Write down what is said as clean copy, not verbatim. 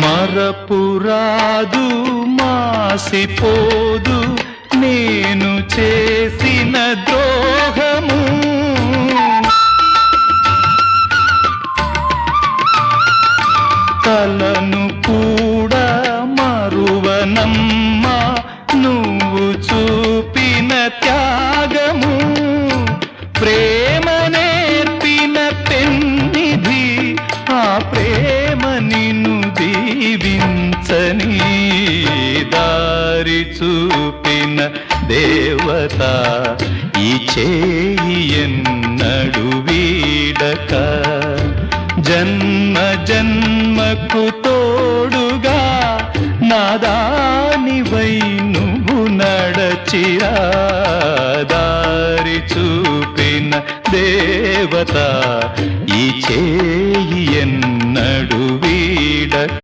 మరపురాదు మాసిపోదు నేను చేసిన ద్రోహము. తలను కూడా మరువనమ్మా నువ్వు చూపిన త్యాగము. ప్రేమ నేర్పిన పెన్నిధి ఆ ప్రేమ నిన్ను దీవించని. దారి చూపిన దేవత ఈ చేయి ఎన్నడు వీడక. జన్మ జన్మకు తోడుగా నాదానివై నువ్వు నడచిరా. దారి చూపిన దేవత ఈ చేయి ఎన్నడు వీడక.